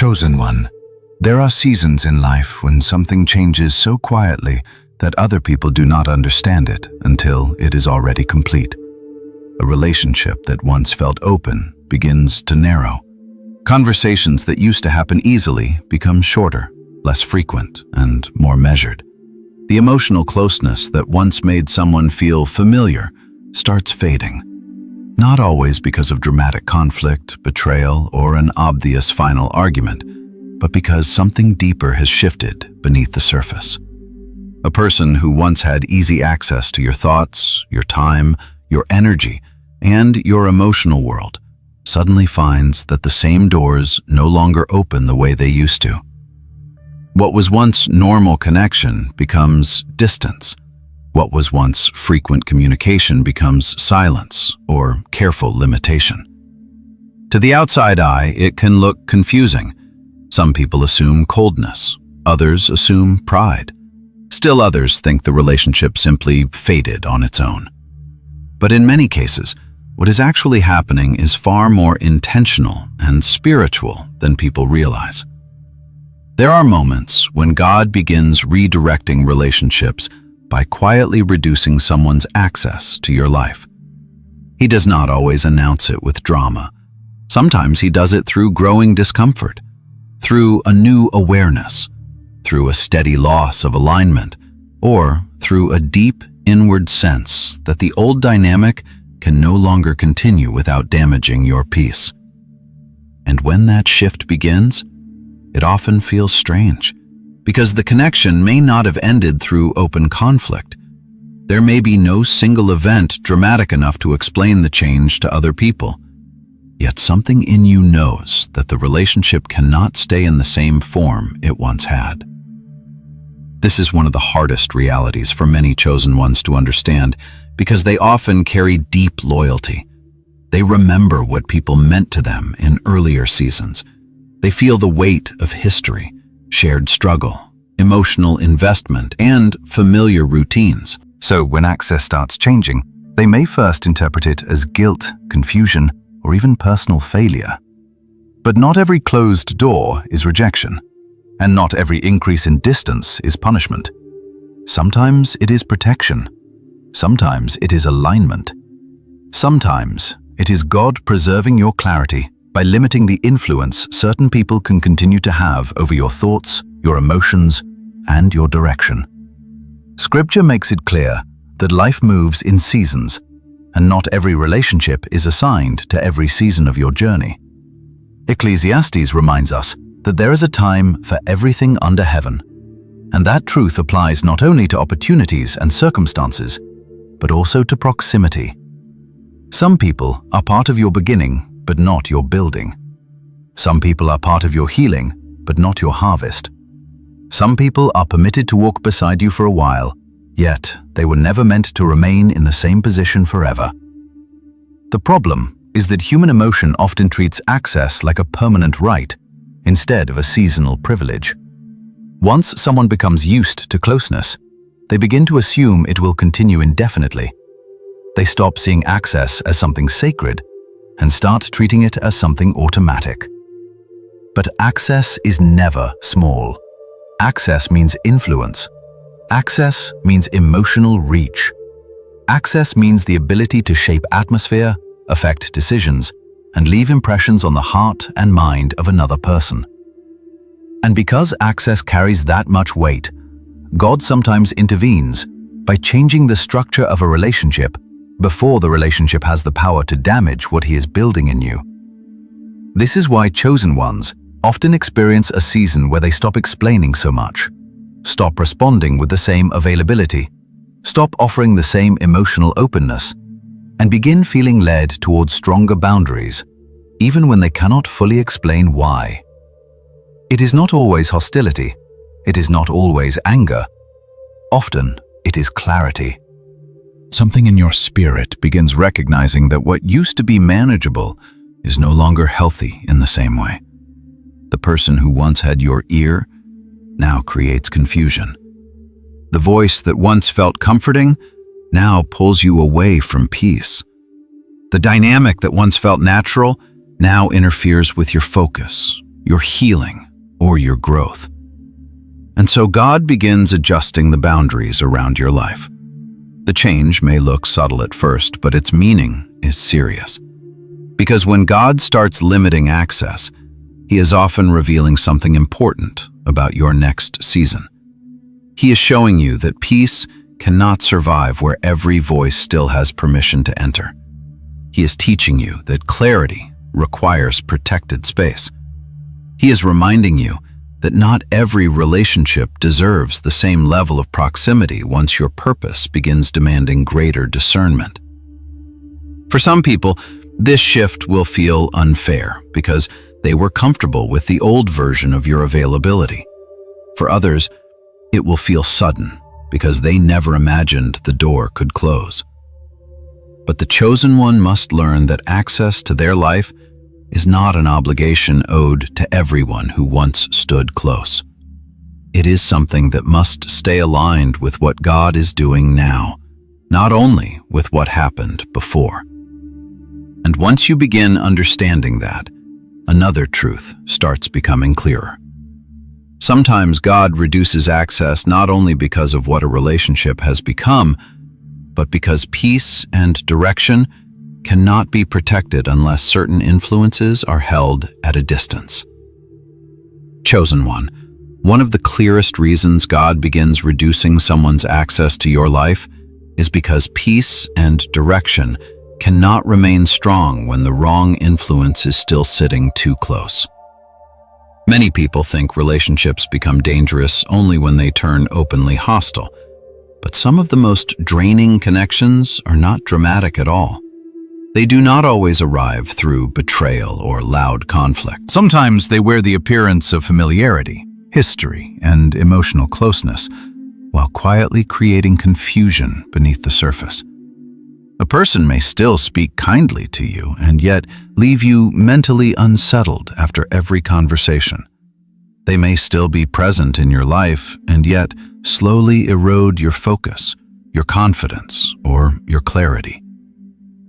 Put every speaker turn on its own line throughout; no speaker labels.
Chosen one, there are seasons in life when something changes so quietly that other people do not understand it until it is already complete. A relationship that once felt open begins to narrow. Conversations that used to happen easily become shorter, less frequent, and more measured. The emotional closeness that once made someone feel familiar starts fading. Not always because of dramatic conflict, betrayal, or an obvious final argument, but because something deeper has shifted beneath the surface. A person who once had easy access to your thoughts, your time, your energy, and your emotional world suddenly finds that the same doors no longer open the way they used to. What was once normal connection becomes distance. What was once frequent communication becomes silence or careful limitation. To the outside eye, it can look confusing. Some people assume coldness, others assume pride. Still others think the relationship simply faded on its own. But in many cases, what is actually happening is far more intentional and spiritual than people realize. There are moments when God begins redirecting relationships by quietly reducing someone's access to your life. He does not always announce it with drama. Sometimes he does it through growing discomfort, through a new awareness, through a steady loss of alignment, or through a deep inward sense that the old dynamic can no longer continue without damaging your peace. And when that shift begins, it often feels strange, because the connection may not have ended through open conflict. There may be no single event dramatic enough to explain the change to other people. Yet something in you knows that the relationship cannot stay in the same form it once had. This is one of the hardest realities for many chosen ones to understand, because they often carry deep loyalty. They remember what people meant to them in earlier seasons. They feel the weight of history, shared struggle, emotional investment, and familiar routines. So when access starts changing, they may first interpret it as guilt, confusion, or even personal failure. But not every closed door is rejection, and not every increase in distance is punishment. Sometimes it is protection. Sometimes it is alignment. Sometimes it is God preserving your clarity by limiting the influence certain people can continue to have over your thoughts, your emotions, and your direction. Scripture makes it clear that life moves in seasons, and not every relationship is assigned to every season of your journey. Ecclesiastes reminds us that there is a time for everything under heaven, and that truth applies not only to opportunities and circumstances, but also to proximity. Some people are part of your beginning, but not your building. Some people are part of your healing, but not your harvest. Some people are permitted to walk beside you for a while, yet they were never meant to remain in the same position forever. The problem is that human emotion often treats access like a permanent right, instead of a seasonal privilege. Once someone becomes used to closeness, they begin to assume it will continue indefinitely. They stop seeing access as something sacred and start treating it as something automatic. But access is never small. Access means influence. Access means emotional reach. Access means the ability to shape atmosphere, affect decisions, and leave impressions on the heart and mind of another person. And because access carries that much weight, God sometimes intervenes by changing the structure of a relationship before the relationship has the power to damage what He is building in you. This is why chosen ones often experience a season where they stop explaining so much, stop responding with the same availability, stop offering the same emotional openness, and begin feeling led towards stronger boundaries, even when they cannot fully explain why. It is not always hostility. It is not always anger. Often, it is clarity. Something in your spirit begins recognizing that what used to be manageable is no longer healthy in the same way. The person who once had your ear now creates confusion. The voice that once felt comforting now pulls you away from peace. The dynamic that once felt natural now interferes with your focus, your healing, or your growth. And so God begins adjusting the boundaries around your life. The change may look subtle at first, but its meaning is serious. Because when God starts limiting access, He is often revealing something important about your next season. He is showing you that peace cannot survive where every voice still has permission to enter. He is teaching you that clarity requires protected space. He is reminding you that not every relationship deserves the same level of proximity once your purpose begins demanding greater discernment. For some people, this shift will feel unfair because they were comfortable with the old version of your availability. For others, it will feel sudden because they never imagined the door could close. But the chosen one must learn that access to their life is not an obligation owed to everyone who once stood close. It is something that must stay aligned with what God is doing now, not only with what happened before. And once you begin understanding that, another truth starts becoming clearer. Sometimes God reduces access not only because of what a relationship has become, but because peace and direction cannot be protected unless certain influences are held at a distance. Chosen one, one of the clearest reasons God begins reducing someone's access to your life is because peace and direction cannot remain strong when the wrong influence is still sitting too close. Many people think relationships become dangerous only when they turn openly hostile, but some of the most draining connections are not dramatic at all. They do not always arrive through betrayal or loud conflict. Sometimes they wear the appearance of familiarity, history, and emotional closeness, while quietly creating confusion beneath the surface. A person may still speak kindly to you and yet leave you mentally unsettled after every conversation. They may still be present in your life and yet slowly erode your focus, your confidence, or your clarity.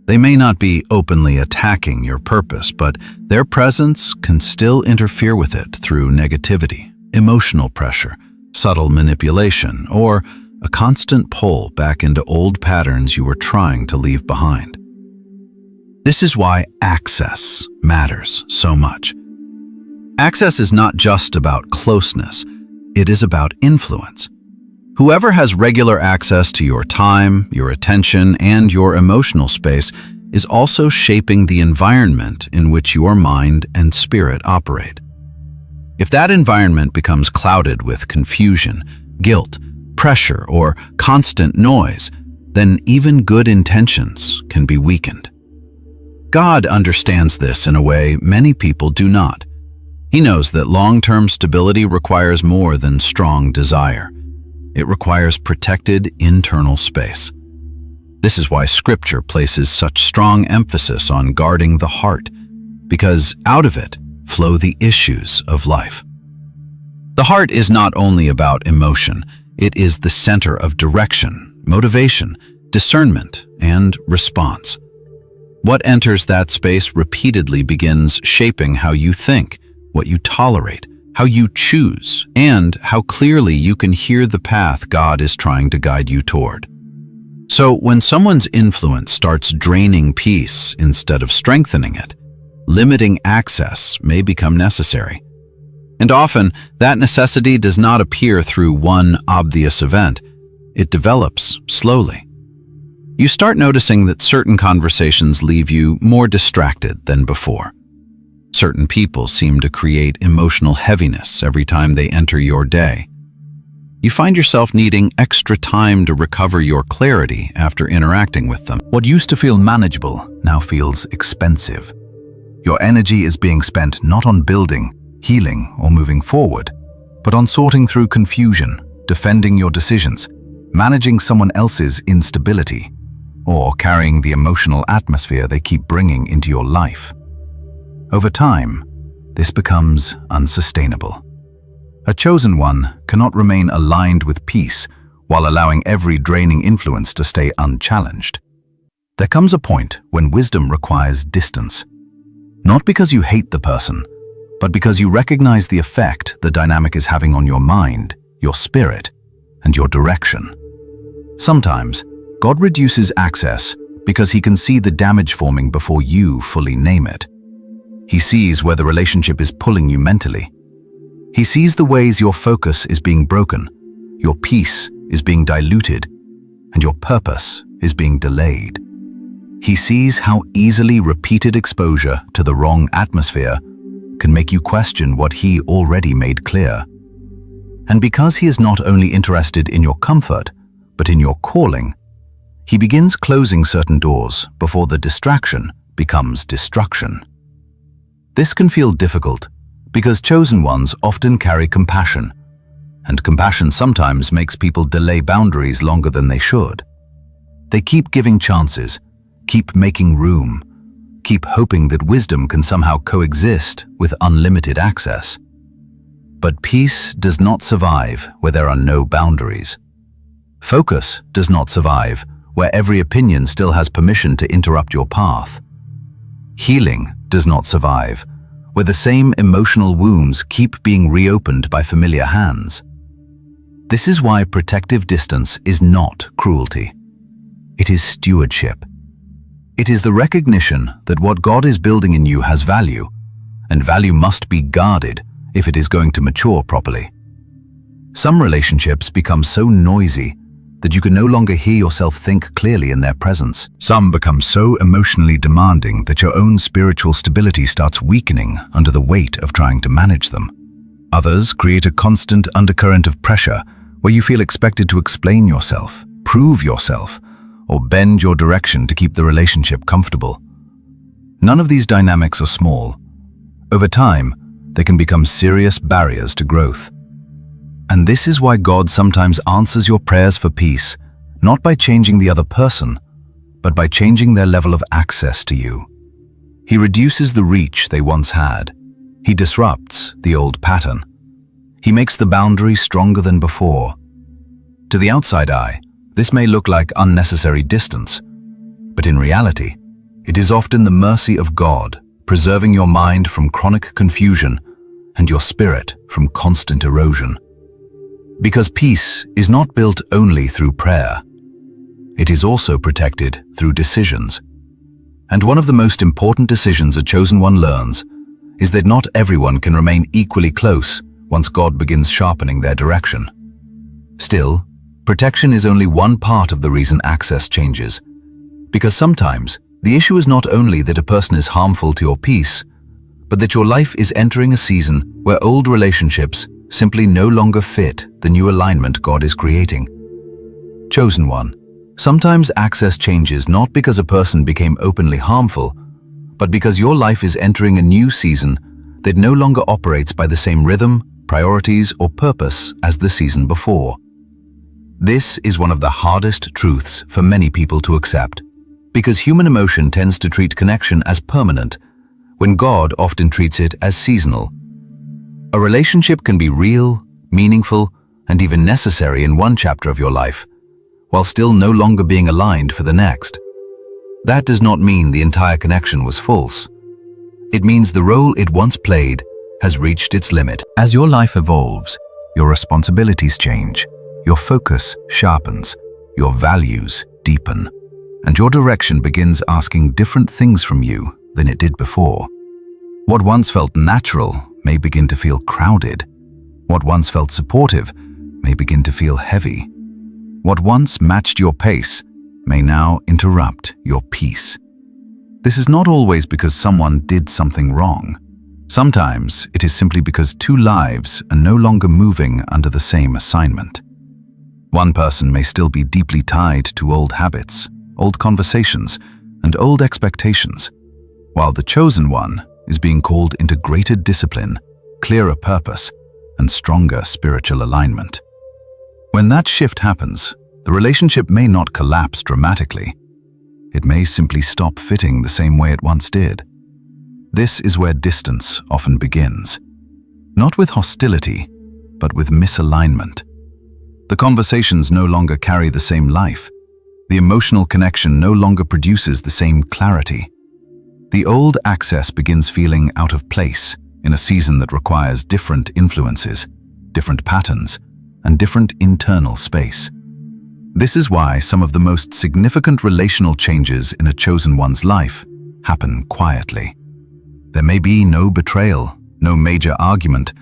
They may not be openly attacking your purpose, but their presence can still interfere with it through negativity, emotional pressure, subtle manipulation, or a constant pull back into old patterns you were trying to leave behind. This is why access matters so much. Access is not just about closeness, it is about influence. Whoever has regular access to your time, your attention, and your emotional space is also shaping the environment in which your mind and spirit operate. If that environment becomes clouded with confusion, guilt, pressure, or constant noise, then even good intentions can be weakened. God understands this in a way many people do not. He knows that long-term stability requires more than strong desire. It requires protected internal space. This is why Scripture places such strong emphasis on guarding the heart, because out of it flow the issues of life. The heart is not only about emotion, it is the center of direction, motivation, discernment, and response. What enters that space repeatedly begins shaping how you think, what you tolerate, how you choose, and how clearly you can hear the path God is trying to guide you toward. So when someone's influence starts draining peace instead of strengthening it, limiting access may become necessary. And often, that necessity does not appear through one obvious event. It develops slowly. You start noticing that certain conversations leave you more distracted than before. Certain people seem to create emotional heaviness every time they enter your day. You find yourself needing extra time to recover your clarity after interacting with them. What used to feel manageable now feels expensive. Your energy is being spent not on building, healing, or moving forward, but on sorting through confusion, defending your decisions, managing someone else's instability, or carrying the emotional atmosphere they keep bringing into your life. Over time, this becomes unsustainable. A chosen one cannot remain aligned with peace while allowing every draining influence to stay unchallenged. There comes a point when wisdom requires distance, not because you hate the person, but because you recognize the effect the dynamic is having on your mind, your spirit, and your direction. Sometimes, God reduces access because he can see the damage forming before you fully name it. He sees where the relationship is pulling you mentally. He sees the ways your focus is being broken, your peace is being diluted, and your purpose is being delayed. He sees how easily repeated exposure to the wrong atmosphere can make you question what he already made clear. And because he is not only interested in your comfort, but in your calling, he begins closing certain doors before the distraction becomes destruction. This can feel difficult because chosen ones often carry compassion, and compassion sometimes makes people delay boundaries longer than they should. They keep giving chances, keep making room, keep hoping that wisdom can somehow coexist with unlimited access. But peace does not survive where there are no boundaries. Focus does not survive where every opinion still has permission to interrupt your path. Healing does not survive where the same emotional wounds keep being reopened by familiar hands. This is why protective distance is not cruelty. It is stewardship. It is the recognition that what God is building in you has value, and value must be guarded if it is going to mature properly. Some relationships become so noisy that you can no longer hear yourself think clearly in their presence. Some become so emotionally demanding that your own spiritual stability starts weakening under the weight of trying to manage them. Others create a constant undercurrent of pressure where you feel expected to explain yourself, prove yourself, or bend your direction to keep the relationship comfortable. None of these dynamics are small. Over time, they can become serious barriers to growth. And this is why God sometimes answers your prayers for peace, not by changing the other person, but by changing their level of access to you. He reduces the reach they once had. He disrupts the old pattern. He makes the boundary stronger than before. To the outside eye, this may look like unnecessary distance, but in reality, it is often the mercy of God preserving your mind from chronic confusion and your spirit from constant erosion. Because peace is not built only through prayer. It is also protected through decisions. And one of the most important decisions a chosen one learns is that not everyone can remain equally close once God begins sharpening their direction. Still, protection is only one part of the reason access changes. Because sometimes, the issue is not only that a person is harmful to your peace, but that your life is entering a season where old relationships simply no longer fit the new alignment God is creating. Chosen one, sometimes access changes not because a person became openly harmful, but because your life is entering a new season that no longer operates by the same rhythm, priorities, or purpose as the season before. This is one of the hardest truths for many people to accept, because human emotion tends to treat connection as permanent, when God often treats it as seasonal. A relationship can be real, meaningful, and even necessary in one chapter of your life, while still no longer being aligned for the next. That does not mean the entire connection was false. It means the role it once played has reached its limit. As your life evolves, your responsibilities change, your focus sharpens, your values deepen, and your direction begins asking different things from you than it did before. What once felt natural may begin to feel crowded. What once felt supportive may begin to feel heavy. What once matched your pace may now interrupt your peace. This is not always because someone did something wrong. Sometimes it is simply because two lives are no longer moving under the same assignment. One person may still be deeply tied to old habits, old conversations, and old expectations, while the chosen one is being called into greater discipline, clearer purpose, and stronger spiritual alignment. When that shift happens, the relationship may not collapse dramatically. It may simply stop fitting the same way it once did. This is where distance often begins. Not with hostility, but with misalignment. The conversations no longer carry the same life. The emotional connection no longer produces the same clarity. The old access begins feeling out of place in a season that requires different influences, different patterns, and different internal space. This is why some of the most significant relational changes in a chosen one's life happen quietly. There may be no betrayal, no major argument,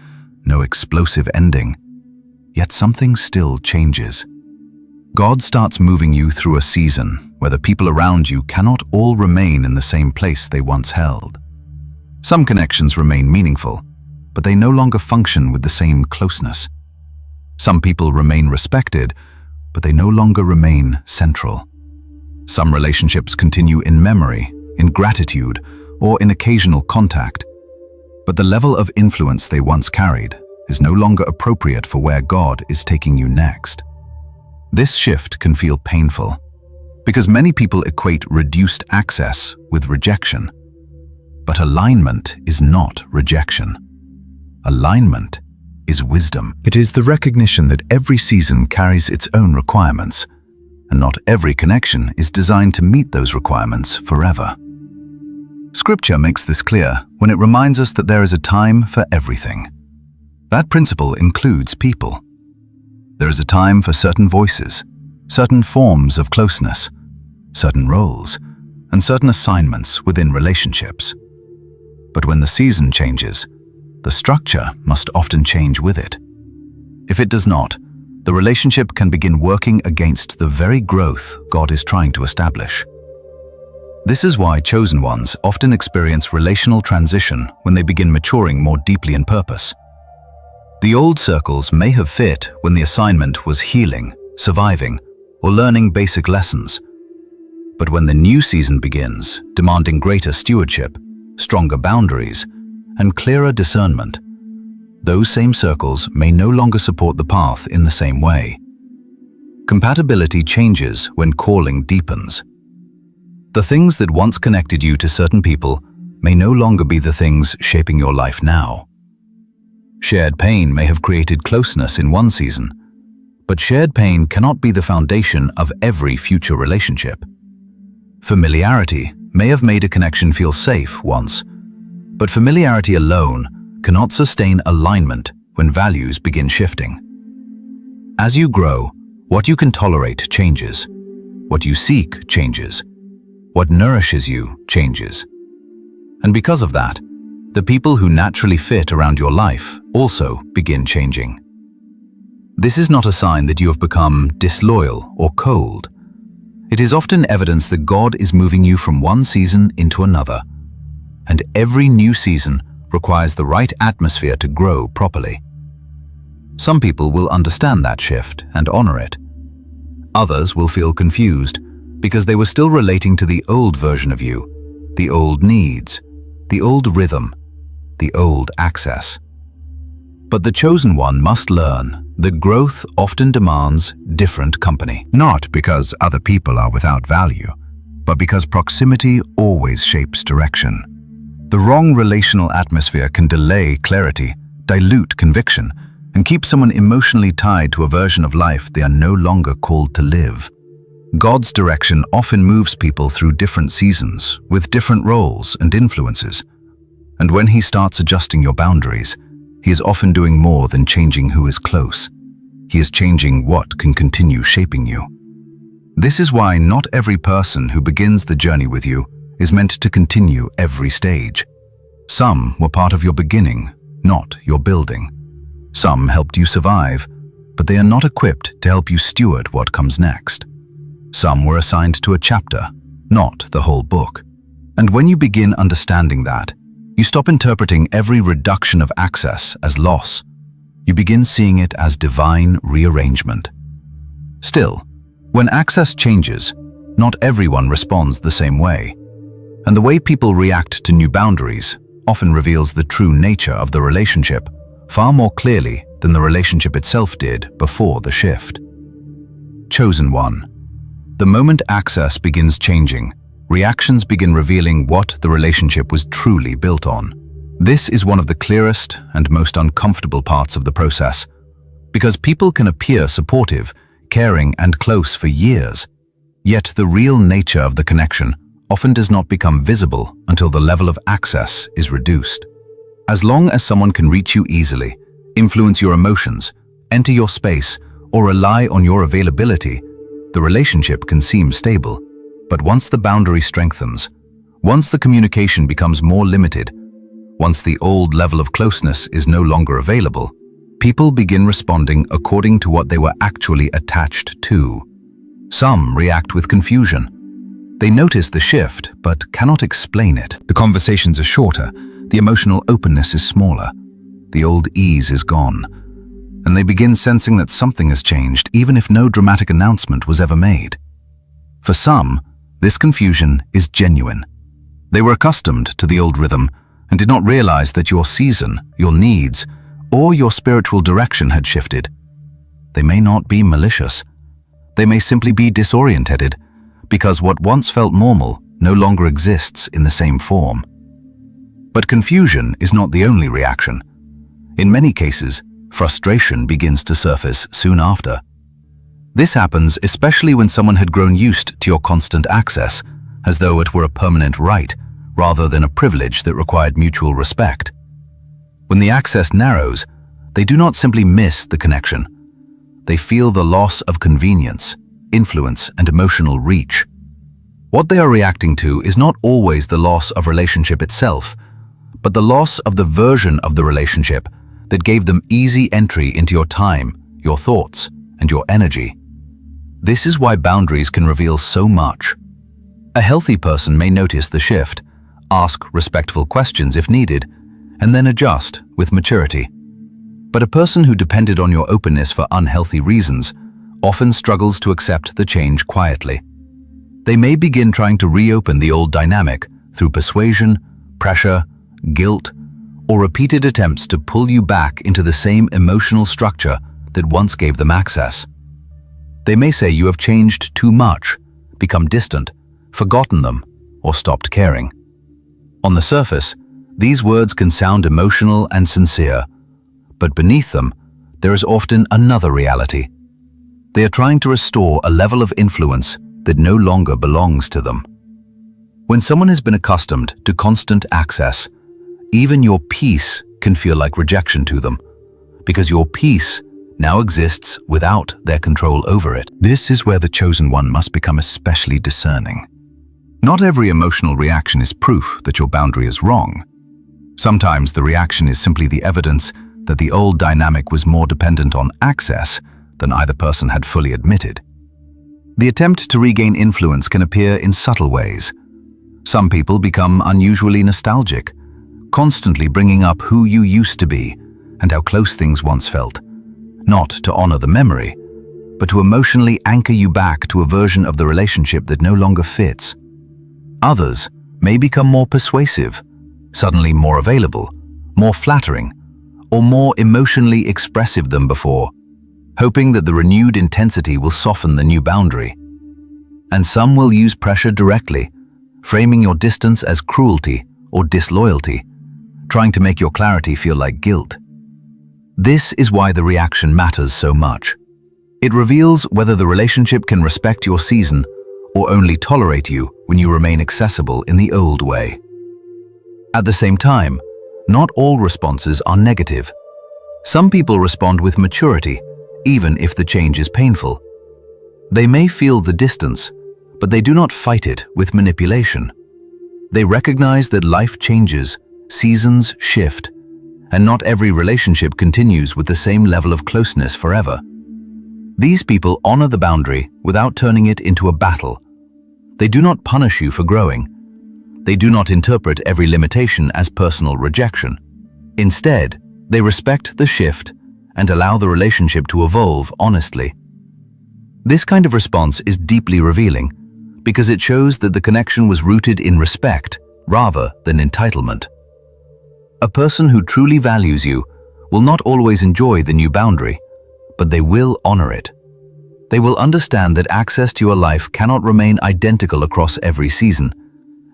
no explosive ending, yet something still changes. God starts moving you through a season where the people around you cannot all remain in the same place they once held. Some connections remain meaningful, but they no longer function with the same closeness. Some people remain respected, but they no longer remain central. Some relationships continue in memory, in gratitude, or in occasional contact, but the level of influence they once carried is no longer appropriate for where God is taking you next. This shift can feel painful, because many people equate reduced access with rejection. But alignment is not rejection. Alignment is wisdom. It is the recognition that every season carries its own requirements, and not every connection is designed to meet those requirements forever. Scripture makes this clear when it reminds us that there is a time for everything. That principle includes people. There is a time for certain voices, certain forms of closeness, certain roles, and certain assignments within relationships. But when the season changes, the structure must often change with it. If it does not, the relationship can begin working against the very growth God is trying to establish. This is why chosen ones often experience relational transition when they begin maturing more deeply in purpose. The old circles may have fit when the assignment was healing, surviving, or learning basic lessons. But when the new season begins, demanding greater stewardship, stronger boundaries, and clearer discernment, those same circles may no longer support the path in the same way. Compatibility changes when calling deepens. The things that once connected you to certain people may no longer be the things shaping your life now. Shared pain may have created closeness in one season, but shared pain cannot be the foundation of every future relationship. Familiarity may have made a connection feel safe once, but familiarity alone cannot sustain alignment when values begin shifting. As you grow, what you can tolerate changes. What you seek changes. What nourishes you changes. And because of that, the people who naturally fit around your life also begin changing. This is not a sign that you have become disloyal or cold. It is often evidence that God is moving you from one season into another, and every new season requires the right atmosphere to grow properly. Some people will understand that shift and honor it. Others will feel confused because they were still relating to the old version of you, the old needs, the old rhythm, the old access. But the chosen one must learn that growth often demands different company. Not because other people are without value, but because proximity always shapes direction. The wrong relational atmosphere can delay clarity, dilute conviction, and keep someone emotionally tied to a version of life they are no longer called to live. God's direction often moves people through different seasons, with different roles and influences. And when He starts adjusting your boundaries, He is often doing more than changing who is close. He is changing what can continue shaping you. This is why not every person who begins the journey with you is meant to continue every stage. Some were part of your beginning, not your building. Some helped you survive, but they are not equipped to help you steward what comes next. Some were assigned to a chapter, not the whole book. And when you begin understanding that, you stop interpreting every reduction of access as loss. You begin seeing it as divine rearrangement. Still, when access changes, not everyone responds the same way. And the way people react to new boundaries often reveals the true nature of the relationship far more clearly than the relationship itself did before the shift. Chosen one. The moment access begins changing, reactions begin revealing what the relationship was truly built on. This is one of the clearest and most uncomfortable parts of the process, because people can appear supportive, caring, and close for years, yet the real nature of the connection often does not become visible until the level of access is reduced. As long as someone can reach you easily, influence your emotions, enter your space, or rely on your availability, the relationship can seem stable. But once the boundary strengthens, once the communication becomes more limited, once the old level of closeness is no longer available, people begin responding according to what they were actually attached to. Some react with confusion. They notice the shift, but cannot explain it. The conversations are shorter, the emotional openness is smaller, the old ease is gone, and they begin sensing that something has changed, even if no dramatic announcement was ever made. For some, this confusion is genuine. They were accustomed to the old rhythm and did not realize that your season, your needs, or your spiritual direction had shifted. They may not be malicious. They may simply be disoriented, because what once felt normal no longer exists in the same form. But confusion is not the only reaction. In many cases, frustration begins to surface soon after. This happens especially when someone had grown used to your constant access, as though it were a permanent right, rather than a privilege that required mutual respect. When the access narrows, they do not simply miss the connection. They feel the loss of convenience, influence, and emotional reach. What they are reacting to is not always the loss of relationship itself, but the loss of the version of the relationship that gave them easy entry into your time, your thoughts, and your energy. This is why boundaries can reveal so much. A healthy person may notice the shift, ask respectful questions if needed, and then adjust with maturity. But a person who depended on your openness for unhealthy reasons often struggles to accept the change quietly. They may begin trying to reopen the old dynamic through persuasion, pressure, guilt, or repeated attempts to pull you back into the same emotional structure that once gave them access. They may say you have changed too much, become distant, forgotten them, or stopped caring. On the surface, these words can sound emotional and sincere, but beneath them, there is often another reality. They are trying to restore a level of influence that no longer belongs to them. When someone has been accustomed to constant access, even your peace can feel like rejection to them, because your peace now exists without their control over it. This is where the chosen one must become especially discerning. Not every emotional reaction is proof that your boundary is wrong. Sometimes the reaction is simply the evidence that the old dynamic was more dependent on access than either person had fully admitted. The attempt to regain influence can appear in subtle ways. Some people become unusually nostalgic, constantly bringing up who you used to be and how close things once felt, not to honor the memory, but to emotionally anchor you back to a version of the relationship that no longer fits. Others may become more persuasive, suddenly more available, more flattering, or more emotionally expressive than before, hoping that the renewed intensity will soften the new boundary. And some will use pressure directly, framing your distance as cruelty or disloyalty, trying to make your clarity feel like guilt. This is why the reaction matters so much. It reveals whether the relationship can respect your season or only tolerate you when you remain accessible in the old way. At the same time, not all responses are negative. Some people respond with maturity, even if the change is painful. They may feel the distance, but they do not fight it with manipulation. They recognize that life changes, seasons shift, and not every relationship continues with the same level of closeness forever. These people honor the boundary without turning it into a battle. They do not punish you for growing. They do not interpret every limitation as personal rejection. Instead, they respect the shift and allow the relationship to evolve honestly. This kind of response is deeply revealing because it shows that the connection was rooted in respect rather than entitlement. A person who truly values you will not always enjoy the new boundary, but they will honor it. They will understand that access to your life cannot remain identical across every season,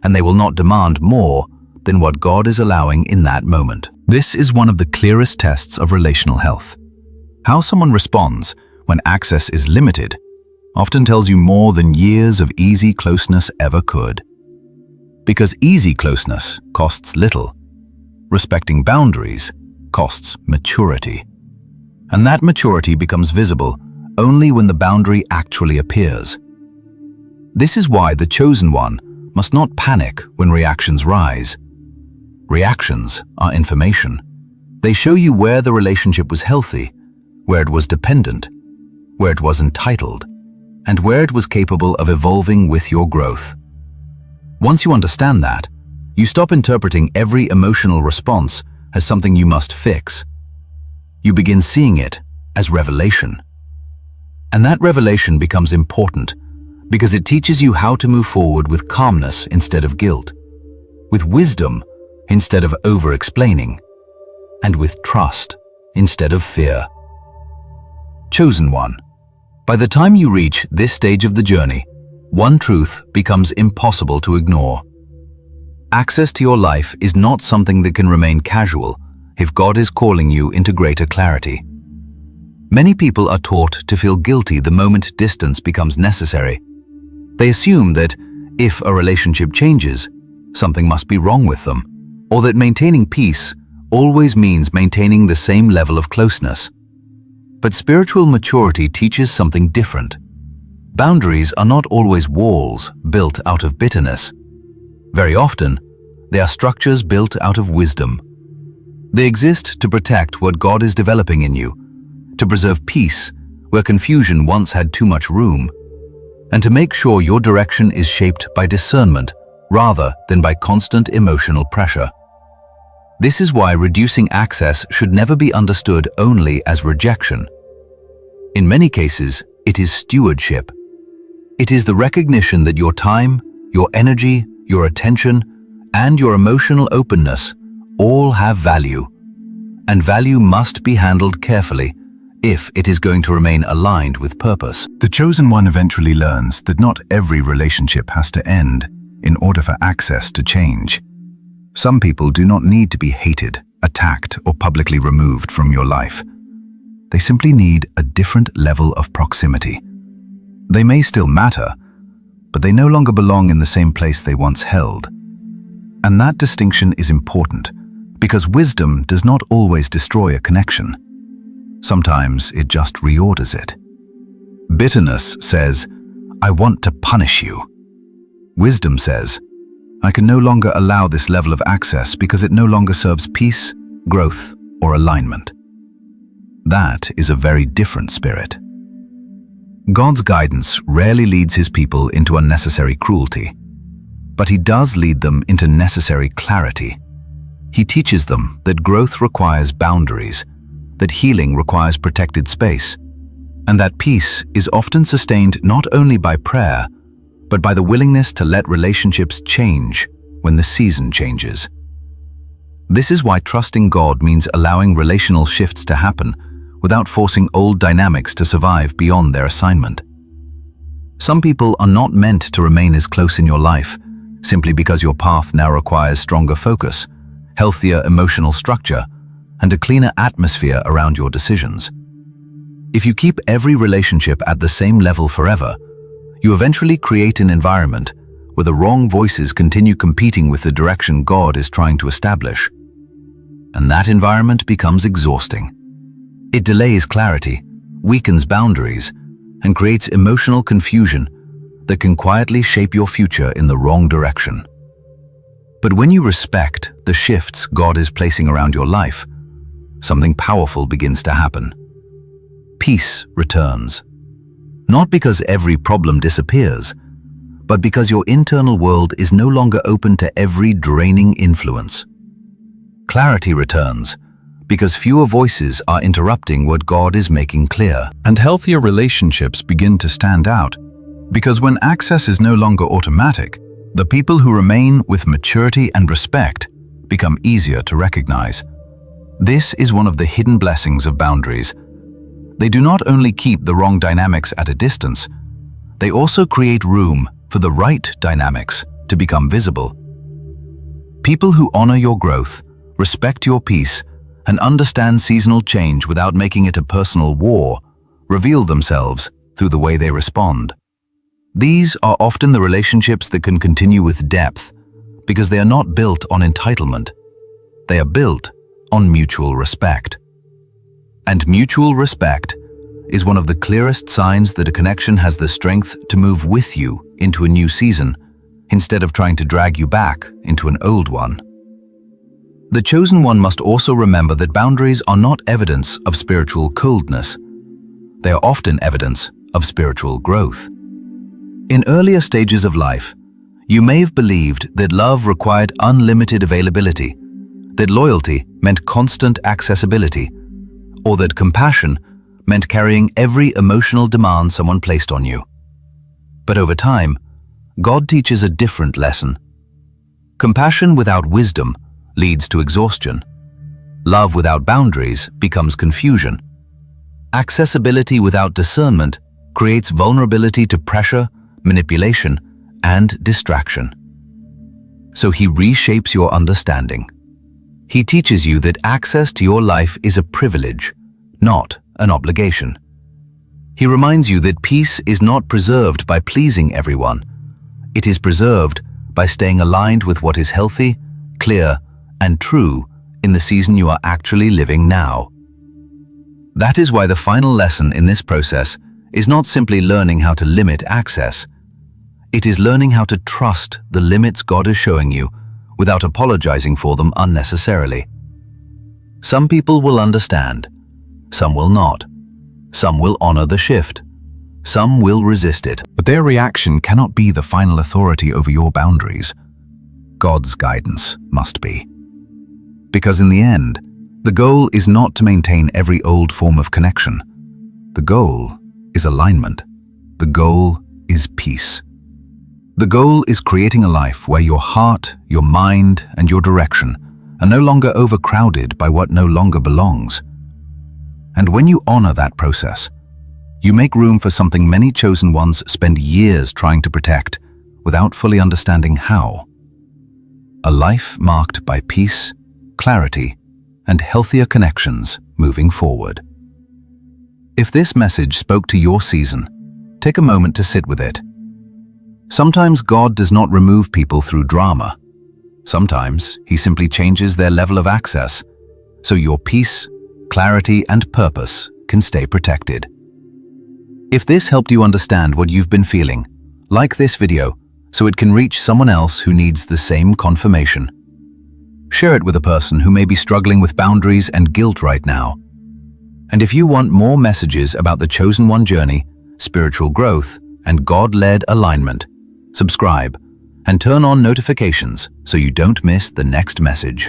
and they will not demand more than what God is allowing in that moment. This is one of the clearest tests of relational health. How someone responds when access is limited often tells you more than years of easy closeness ever could. Because easy closeness costs little, Respecting boundaries costs maturity. And that maturity becomes visible only when the boundary actually appears. This is why the chosen one must not panic when reactions rise. Reactions are information. They show you where the relationship was healthy, where it was dependent, where it was entitled, and where it was capable of evolving with your growth. Once you understand that, you stop interpreting every emotional response as something you must fix. You begin seeing it as revelation. And that revelation becomes important because it teaches you how to move forward with calmness instead of guilt, with wisdom instead of over-explaining, and with trust instead of fear. Chosen one. By the time you reach this stage of the journey, one truth becomes impossible to ignore. Access to your life is not something that can remain casual if God is calling you into greater clarity. Many people are taught to feel guilty the moment distance becomes necessary. They assume that if a relationship changes, something must be wrong with them, or that maintaining peace always means maintaining the same level of closeness. But spiritual maturity teaches something different. Boundaries are not always walls built out of bitterness. Very often, they are structures built out of wisdom. They exist to protect what God is developing in you, to preserve peace where confusion once had too much room, and to make sure your direction is shaped by discernment rather than by constant emotional pressure. This is why reducing access should never be understood only as rejection. In many cases, it is stewardship. It is the recognition that your time, your energy, your attention, and your emotional openness all have value, and value must be handled carefully if it is going to remain aligned with purpose.
The chosen one eventually learns that not every relationship has to end in order for access to change. Some people do not need to be hated, attacked, or publicly removed from your life. They simply need a different level of proximity. They may still matter, but they no longer belong in the same place they once held. And that distinction is important because wisdom does not always destroy a connection. Sometimes it just reorders it. Bitterness says, "I want to punish you." Wisdom says, "I can no longer allow this level of access because it no longer serves peace, growth, or alignment." That is a very different spirit. God's guidance rarely leads his people into unnecessary cruelty, but he does lead them into necessary clarity. He teaches them that growth requires boundaries, that healing requires protected space, and that peace is often sustained not only by prayer, but by the willingness to let relationships change when the season changes. This is why trusting God means allowing relational shifts to happen without forcing old dynamics to survive beyond their assignment. Some people are not meant to remain as close in your life simply because your path now requires stronger focus, healthier emotional structure, and a cleaner atmosphere around your decisions. If you keep every relationship at the same level forever, you eventually create an environment where the wrong voices continue competing with the direction God is trying to establish. And that environment becomes exhausting. It delays clarity, weakens boundaries, and creates emotional confusion that can quietly shape your future in the wrong direction. But when you respect the shifts God is placing around your life, something powerful begins to happen. Peace returns. Not because every problem disappears, but because your internal world is no longer open to every draining influence. Clarity returns because fewer voices are interrupting what God is making clear. And healthier relationships begin to stand out because when access is no longer automatic, the people who remain with maturity and respect become easier to recognize. This is one of the hidden blessings of boundaries. They do not only keep the wrong dynamics at a distance, they also create room for the right dynamics to become visible. People who honor your growth, respect your peace, and understand seasonal change without making it a personal war reveal themselves through the way they respond. These are often the relationships that can continue with depth because they are not built on entitlement. They are built on mutual respect. And mutual respect is one of the clearest signs that a connection has the strength to move with you into a new season, instead of trying to drag you back into an old one. The chosen one must also remember that boundaries are not evidence of spiritual coldness. They are often evidence of spiritual growth. In earlier stages of life, you may have believed that love required unlimited availability, that loyalty meant constant accessibility, or that compassion meant carrying every emotional demand someone placed on you. But over time, God teaches a different lesson. Compassion without wisdom leads to exhaustion. Love without boundaries becomes confusion. Accessibility without discernment creates vulnerability to pressure, manipulation, and distraction. So he reshapes your understanding. He teaches you that access to your life is a privilege, not an obligation. He reminds you that peace is not preserved by pleasing everyone. It is preserved by staying aligned with what is healthy, clear, and true in the season you are actually living now. That is why the final lesson in this process is not simply learning how to limit access. It is learning how to trust the limits God is showing you without apologizing for them unnecessarily. Some people will understand, some will not. Some will honor the shift. Some will resist it.
But their reaction cannot be the final authority over your boundaries. God's guidance must be. Because in the end, the goal is not to maintain every old form of connection. The goal is alignment. The goal is peace. The goal is creating a life where your heart, your mind, and your direction are no longer overcrowded by what no longer belongs. And when you honor that process, you make room for something many chosen ones spend years trying to protect without fully understanding how. A life marked by peace, clarity, and healthier connections moving forward. If this message spoke to your season, take a moment to sit with it. Sometimes God does not remove people through drama. Sometimes He simply changes their level of access, so your peace, clarity, and purpose can stay protected. If this helped you understand what you've been feeling, like this video so it can reach someone else who needs the same confirmation. Share it with a person who may be struggling with boundaries and guilt right now. And if you want more messages about the Chosen One journey, spiritual growth, and God-led alignment, subscribe and turn on notifications so you don't miss the next message.